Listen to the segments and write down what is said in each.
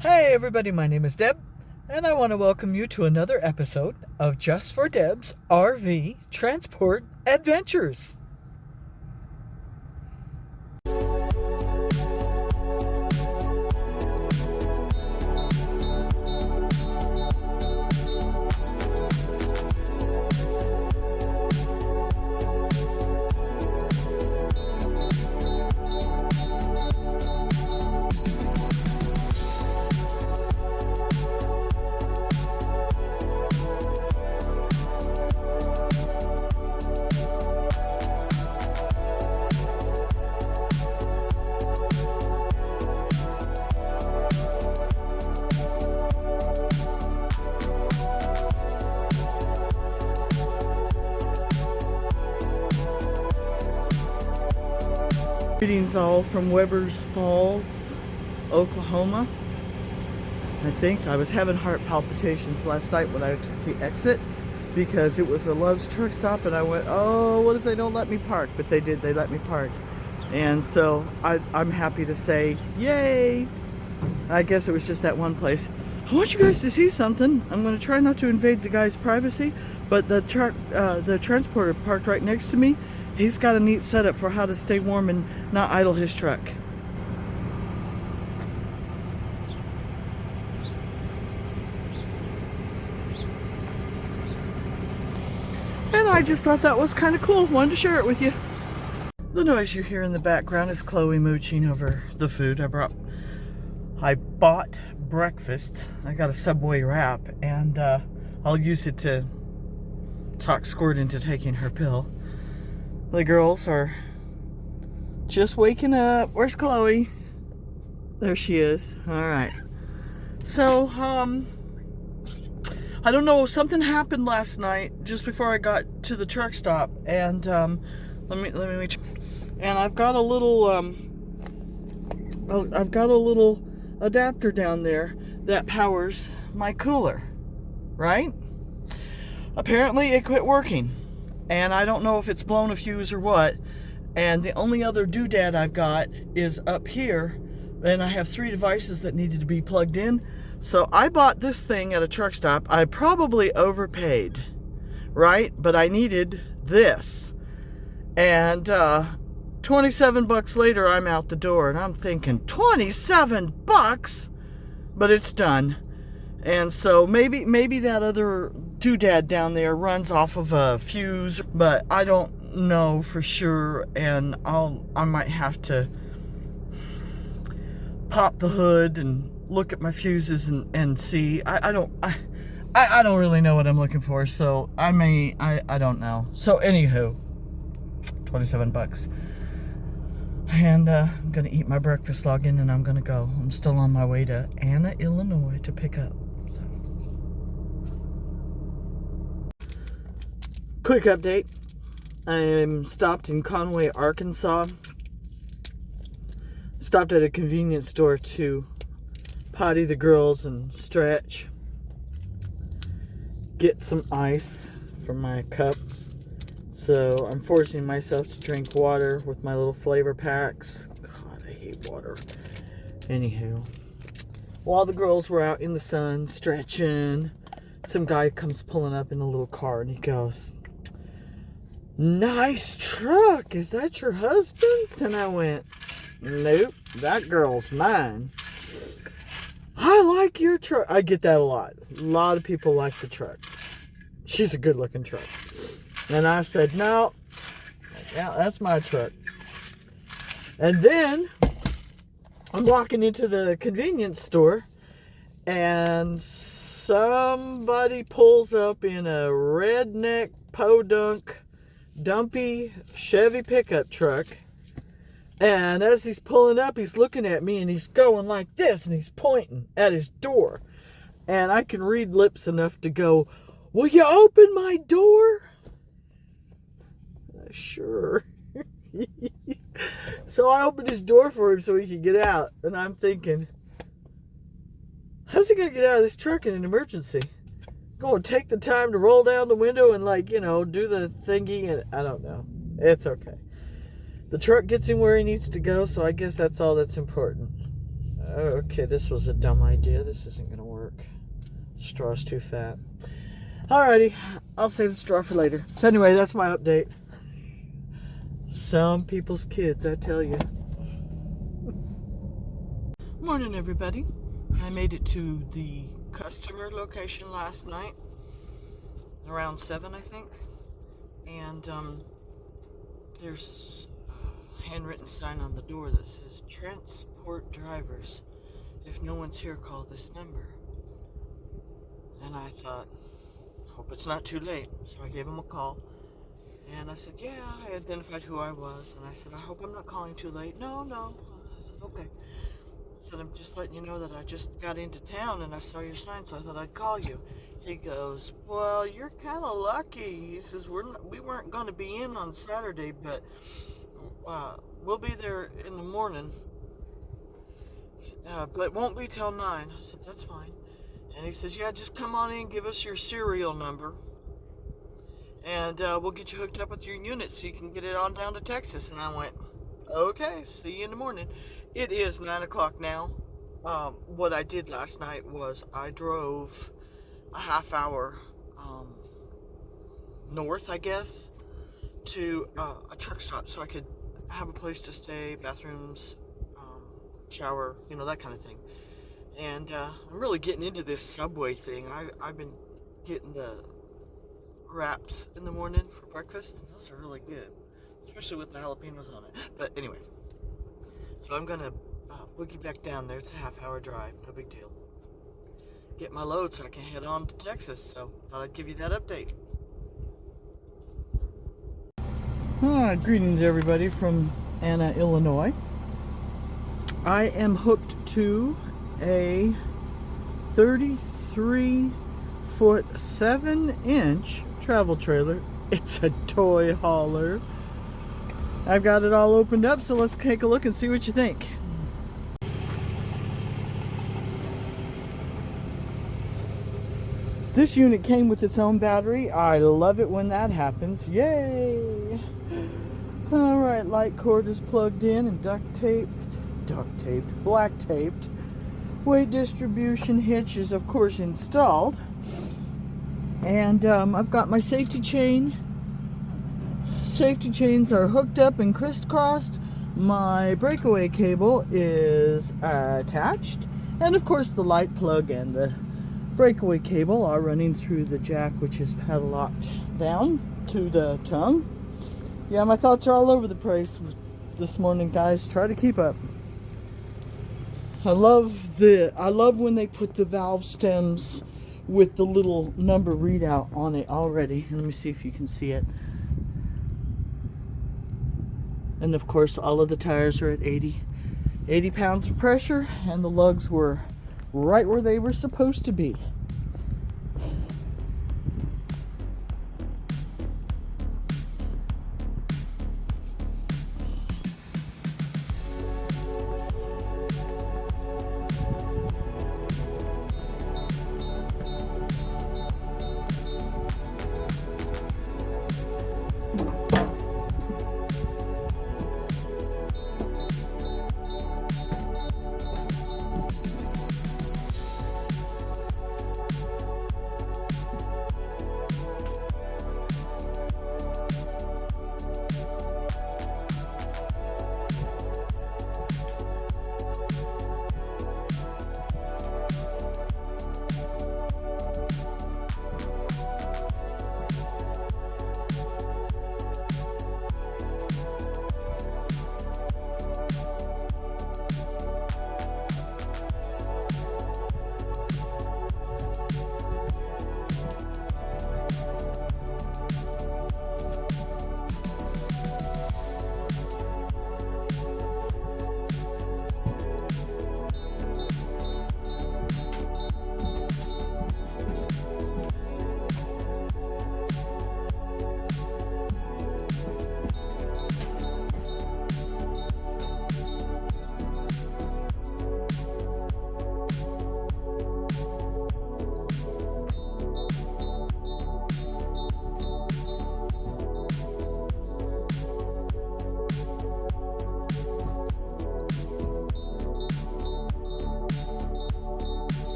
Hey everybody, my name is Deb, and I want to welcome you to another episode of Just for Deb's RV Transport Adventures. Greetings all from Weber's Falls, Oklahoma. I think I was having heart palpitations last night when I took the exit because it was a Love's truck stop and I went, oh, what if they don't let me park? But they did, they let me park. And so I'm happy to say, yay! I guess it was just that one place. I want you guys to see something. I'm going to try not to invade the guy's privacy, but the transporter parked right next to me. He's got a neat setup for how to stay warm and not idle his truck. And I just thought that was kind of cool. Wanted to share it with you. The noise you hear in the background is Chloe mooching over the food I bought breakfast. I got a Subway wrap, and I'll use it to talk Squirt into taking her pill. The girls are just waking up. Where's Chloe? There she is. All right. So, I don't know. Something happened last night just before I got to the truck stop, and let me. And I've got a little adapter down there that powers my cooler, right? Apparently, it quit working. And I don't know if it's blown a fuse or what. And the only other doodad I've got is up here. And I have 3 devices that needed to be plugged in. So I bought this thing at a truck stop. I probably overpaid, right? But I needed this. And $27 later, I'm out the door. And I'm thinking, $27? But it's done. And so maybe that other doodad down there runs off of a fuse, but I don't know for sure, and I might have to pop the hood and look at my fuses and see. I don't really know what I'm looking for, so I don't know. So anywho, $27. And I'm gonna eat my breakfast, log in, and I'm gonna go. I'm still on my way to Anna, Illinois to pick up. So. Quick update. I'm stopped in Conroe, Arkansas. Stopped at a convenience store to potty the girls and stretch. Get some ice for my cup. So I'm forcing myself to drink water with my little flavor packs. God, I hate water. Anywho. While the girls were out in the sun stretching, some guy comes pulling up in a little car and he goes, "Nice truck. Is that your husband's?" And I went, "Nope, that girl's mine." "I like your truck." I get that a lot. A lot of people like the truck. She's a good looking truck. And I said, "No, yeah, that's my truck." And then I'm walking into the convenience store and somebody pulls up in a redneck podunk dumpy Chevy pickup truck, and as he's pulling up, he's looking at me and he's going like this and he's pointing at his door, and I can read lips enough to go, "Will you open my door?" Sure. So I opened his door for him so he could get out, and I'm thinking, how's he gonna get out of this truck in an emergency? Going to take the time to roll down the window and do the thingy, and I don't know. It's okay. The truck gets him where he needs to go, so I guess that's all that's important. Okay, this was a dumb idea. This isn't gonna work. Straw's too fat. Alrighty, I'll save the straw for later. So anyway, that's my update. Some people's kids, I tell you. Morning, everybody. I made it to the customer location last night, around 7, I think. And there's a handwritten sign on the door that says, "Transport drivers. If no one's here, call this number." And I thought, hope it's not too late. So I gave him a call. And I said, yeah, I identified who I was. And I said, I hope I'm not calling too late. No. I said, okay. I said, I'm just letting you know that I just got into town and I saw your sign, so I thought I'd call you. He goes, well, you're kind of lucky. He says, we weren't going to be in on Saturday, but we'll be there in the morning. But it won't be till 9. I said, that's fine. And he says, yeah, just come on in, give us your serial number. And we'll get you hooked up with your unit so you can get it on down to Texas. And I went, okay, see you in the morning. It is 9 o'clock now. What I did last night was I drove a half hour north, I guess, to a truck stop so I could have a place to stay, bathrooms, shower, that kind of thing. And I'm really getting into this Subway thing. I've been getting the wraps in the morning for breakfast. Those are really good, especially with the jalapenos on it. But anyway, so I'm gonna boogie back down there. It's a half-hour drive, no big deal. Get my load so I can head on to Texas. So thought I'd give you that update. Greetings, everybody, from Anna, Illinois. I am hooked to a 33-foot 7-inch travel trailer. It's a toy hauler. I've got it all opened up, so let's take a look and see what you think. This unit came with its own battery. I love it when that happens. Yay! Alright, light cord is plugged in and black taped. Weight distribution hitch is of course installed. And I've got my safety chain. Safety chains are hooked up and crisscrossed. My breakaway cable is attached. And of course the light plug and the breakaway cable are running through the jack, which is padlocked down to the tongue. Yeah, my thoughts are all over the place this morning, guys. Try to keep up. I love when they put the valve stems with the little number readout on it already. Let me see if you can see it. And of course, all of the tires are at 80 pounds of pressure, and the lugs were right where they were supposed to be.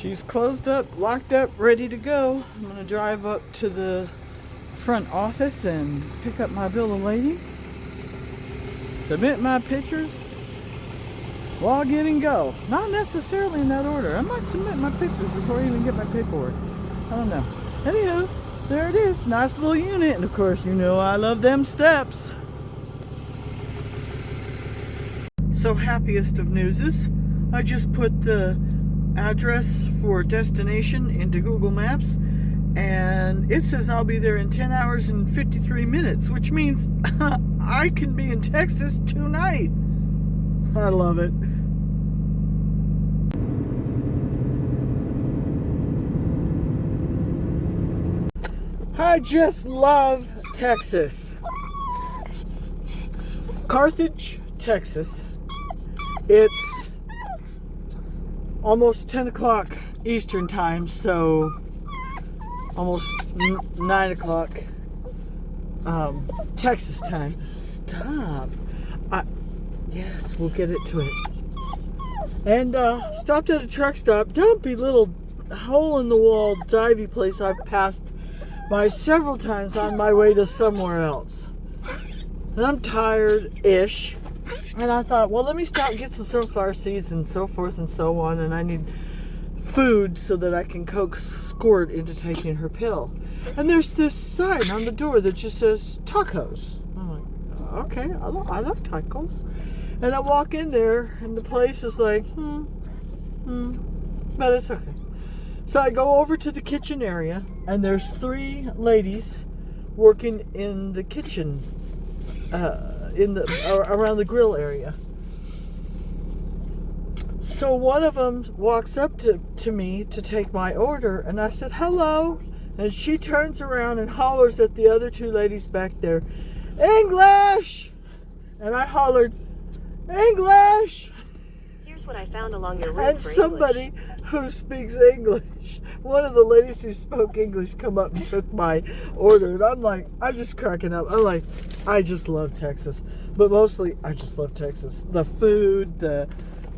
She's closed up, locked up, ready to go. I'm going to drive up to the front office and pick up my bill of lading, submit my pictures, log in and go. Not necessarily in that order. I might submit my pictures before I even get my paperwork. I don't know. Anyhow, there it is. Nice little unit. And of course, you know I love them steps. So happiest of newses, I just put the address for destination into Google Maps, and it says I'll be there in 10 hours and 53 minutes, which means I can be in Texas tonight. I love it. I just love Texas. Carthage, Texas. It's almost 10 o'clock Eastern time, so almost 9 o'clock Texas time. Stop. Yes, we'll get it to it. And stopped at a truck stop. Dumpy little hole-in-the-wall divey place I've passed by several times on my way to somewhere else. And I'm tired-ish. And I thought, well, let me stop and get some sunflower seeds and so forth and so on. And I need food so that I can coax Squirt into taking her pill. And there's this sign on the door that just says tacos. I'm like, okay, I love tacos. And I walk in there, and the place is like, but it's okay. So I go over to the kitchen area, and there's 3 ladies working in the kitchen, around the grill area. So one of them walks up to me to take my order, and I said, hello. And she turns around and hollers at the other 2 ladies back there, English! And I hollered, English! Here's what I found along your route. And somebody who speaks English, one of the ladies who spoke English, come up and took my order. And I'm like, I'm just cracking up. I'm like, I just love Texas. But mostly, I just love Texas. The food,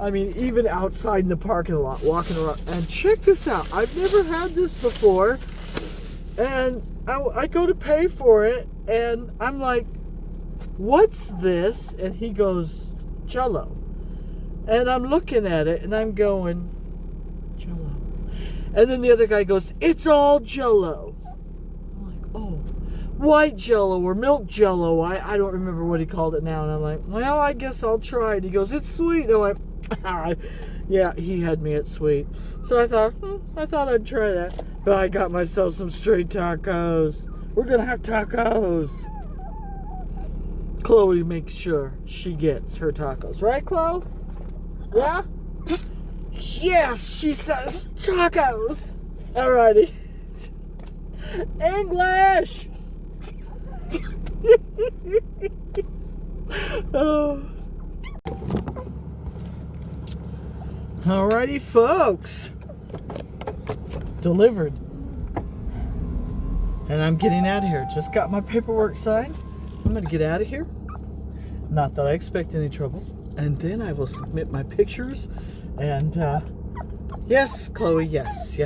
even outside in the parking lot, walking around. And check this out. I've never had this before. And I go to pay for it. And I'm like, what's this? And he goes, Jell-O. And I'm looking at it and I'm going, Jell-O. And then the other guy goes, it's all Jell-O. I'm like, oh, white Jell-O or milk Jell-O. I don't remember what he called it now. And I'm like, well, I guess I'll try it. He goes, it's sweet. And I went, yeah, he had me at sweet. So I thought I'd try that. But I got myself some straight tacos. We're going to have tacos. Chloe makes sure she gets her tacos. Right, Chloe? Yeah? Yes, she says tacos. Alrighty. English! Oh. Alrighty, folks. Delivered. And I'm getting out of here. Just got my paperwork signed. I'm going to get out of here. Not that I expect any trouble. And then I will submit my pictures. And, yes, Chloe, yes.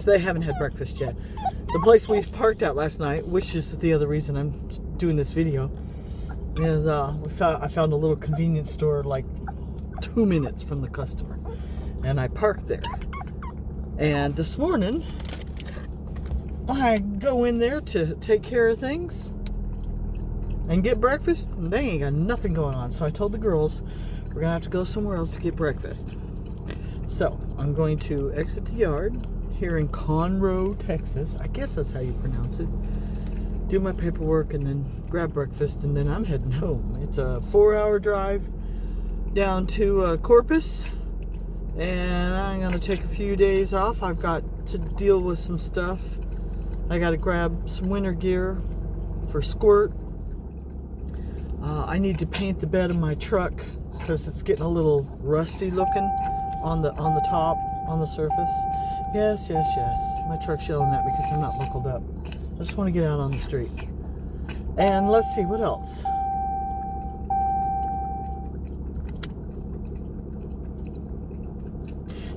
They haven't had breakfast yet. The place we parked at last night, which is the other reason I'm doing this video, is I found a little convenience store like 2 minutes from the customer. And I parked there. And this morning, I go in there to take care of things and get breakfast, and they ain't got nothing going on. So I told the girls, we're going to have to go somewhere else to get breakfast. So I'm going to exit the yard here in Conroe, Texas. I guess that's how you pronounce it. Do my paperwork and then grab breakfast, and then I'm heading home. It's a 4-hour drive down to Corpus, and I'm going to take a few days off. I've got to deal with some stuff. I got to grab some winter gear for Squirt. I need to paint the bed of my truck because it's getting a little rusty looking on the top, on the surface. Yes. My truck's yelling at me because I'm not buckled up. I just want to get out on the street. And let's see, what else?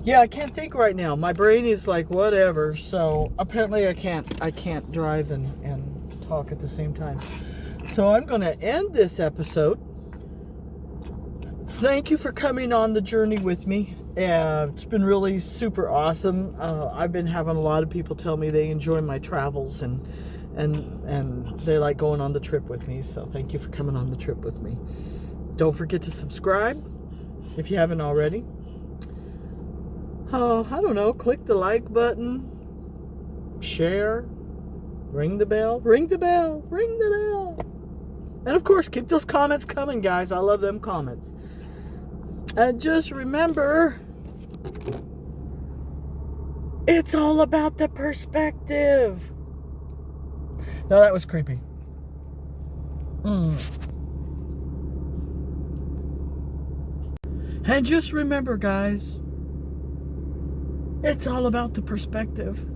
Yeah, I can't think right now. My brain is like whatever. So apparently I can't drive and talk at the same time. So I'm going to end this episode. Thank you for coming on the journey with me. It's been really super awesome. I've been having a lot of people tell me they enjoy my travels and they like going on the trip with me. So thank you for coming on the trip with me. Don't forget to subscribe if you haven't already. Oh, I don't know. Click the like button. Share. Ring the bell. Ring the bell. Ring the bell. And of course, keep those comments coming, guys. I love them comments. And just remember, it's all about the perspective. No, that was creepy. And just remember, guys, it's all about the perspective.